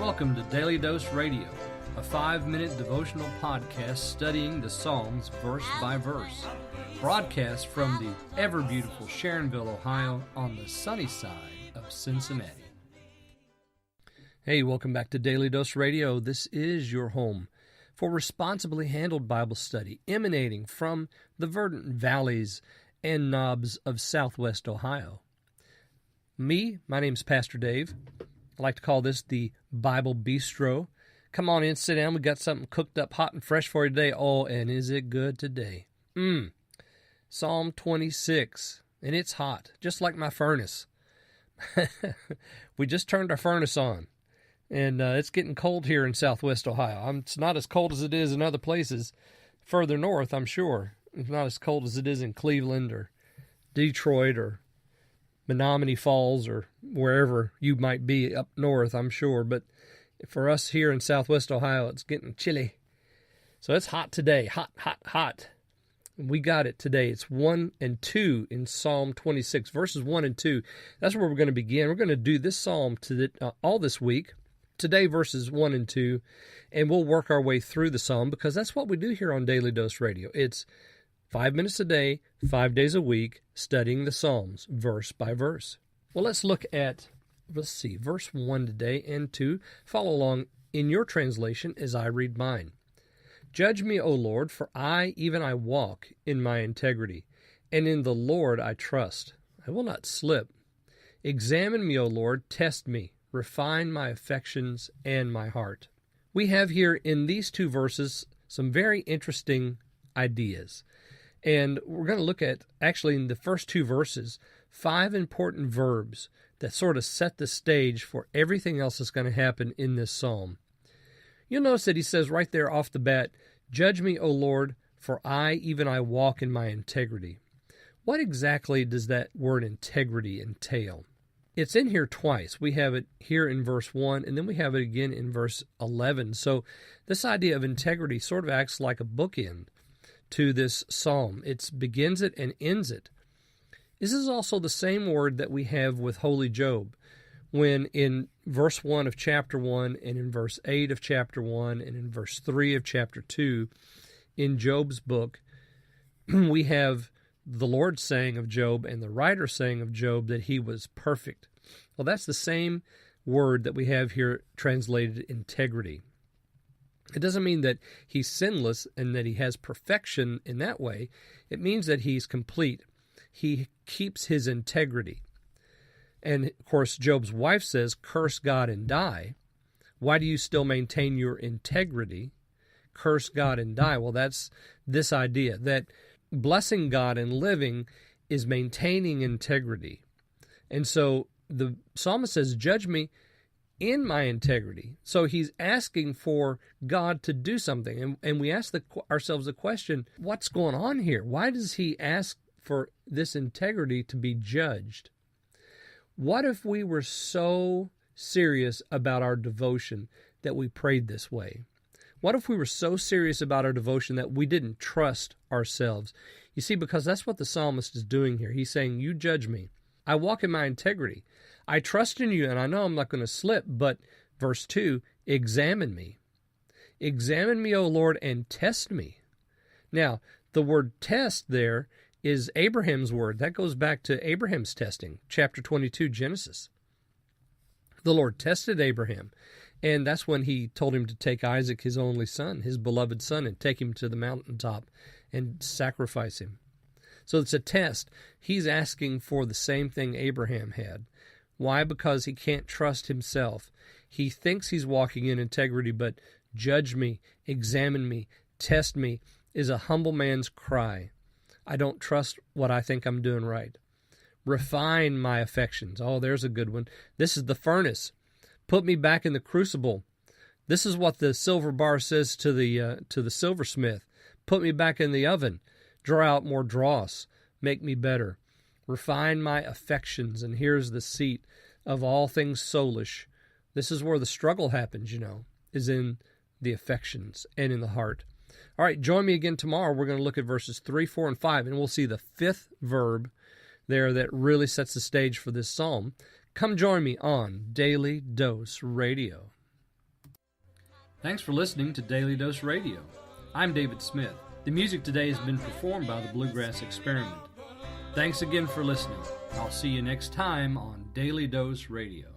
Welcome to Daily Dose Radio, a 5-minute devotional podcast studying the Psalms verse by verse. Broadcast from the ever-beautiful Sharonville, Ohio, on the sunny side of Cincinnati. Hey, welcome back to Daily Dose Radio. This is your home for responsibly handled Bible study emanating from the verdant valleys and knobs of Southwest Ohio. My name's Pastor Dave. I like to call this the Bible Bistro. Come on in, sit down. We got something cooked up hot and fresh for you today. Oh, and is it good today? Psalm 26, and it's hot, just like my furnace. We just turned our furnace on, and it's getting cold here in Southwest Ohio. It's not as cold as it is in other places further north, I'm sure. It's not as cold as it is in Cleveland or Detroit or Menominee Falls or wherever you might be up north, I'm sure. But for us here in Southwest Ohio, it's getting chilly. So it's hot today. Hot. We got it today. It's 1 and 2 in Psalm 26, verses 1 and 2. That's where we're going to begin. We're going to do this psalm all this week. Today, verses 1 and 2, and we'll work our way through the psalm because that's what we do here on Daily Dose Radio. It's 5 minutes a day, 5 days a week, studying the Psalms, verse by verse. Well, let's look at, verse 1 today and 2. Follow along in your translation as I read mine. Judge me, O Lord, for I walk in my integrity, and in the Lord I trust. I will not slip. Examine me, O Lord, test me, refine my affections and my heart. We have here in these two verses some very interesting ideas. And we're going to look at, actually in the first two verses, 5 important verbs that sort of set the stage for everything else that's going to happen in this psalm. You'll notice that he says right there off the bat, Judge me, O Lord, for I walk in my integrity. What exactly does that word integrity entail? It's in here twice. We have it here in verse 1, and then we have it again in verse 11. So this idea of integrity sort of acts like a bookend to this psalm. It begins it and ends it. This is also the same word that we have with Holy Job, when in verse 1 of chapter 1 and in verse 8 of chapter 1 and in verse 3 of chapter 2 in Job's book, we have the Lord saying of Job and the writer saying of Job that he was perfect. Well, that's the same word that we have here translated integrity. It doesn't mean that he's sinless and that he has perfection in that way. It means that he's complete. He keeps his integrity. And, of course, Job's wife says, curse God and die. Why do you still maintain your integrity? Curse God and die. Well, that's this idea that blessing God and living is maintaining integrity. And so the psalmist says, judge me in my integrity. So he's asking for God to do something. And we ask ourselves the question, what's going on here? Why does he ask for this integrity to be judged? What if we were so serious about our devotion that we prayed this way? What if we were so serious about our devotion that we didn't trust ourselves? You see, because that's what the psalmist is doing here. He's saying, you judge me. I walk in my integrity. I trust in you, and I know I'm not going to slip, but verse 2, examine me. Examine me, O Lord, and test me. Now, the word test there is Abraham's word. That goes back to Abraham's testing, chapter 22, Genesis. The Lord tested Abraham, and that's when he told him to take Isaac, his only son, his beloved son, and take him to the mountaintop and sacrifice him. So it's a test. He's asking for the same thing Abraham had. Why? Because he can't trust himself. He thinks he's walking in integrity, but judge me, examine me, test me is a humble man's cry. I don't trust what I think I'm doing right. Refine my affections. Oh, there's a good one. This is the furnace. Put me back in the crucible. This is what the silver bar says to the silversmith. Put me back in the oven. Draw out more dross. Make me better. Refine my affections. And here's the seat of all things soulish. This is where the struggle happens, is in the affections and in the heart. All right, join me again tomorrow. We're going to look at verses 3, 4, and 5, and we'll see the fifth verb there that really sets the stage for this psalm. Come join me on Daily Dose Radio. Thanks for listening to Daily Dose Radio. I'm David Smith. The music today has been performed by the Bluegrass Experiment. Thanks again for listening. I'll see you next time on Daily Dose Radio.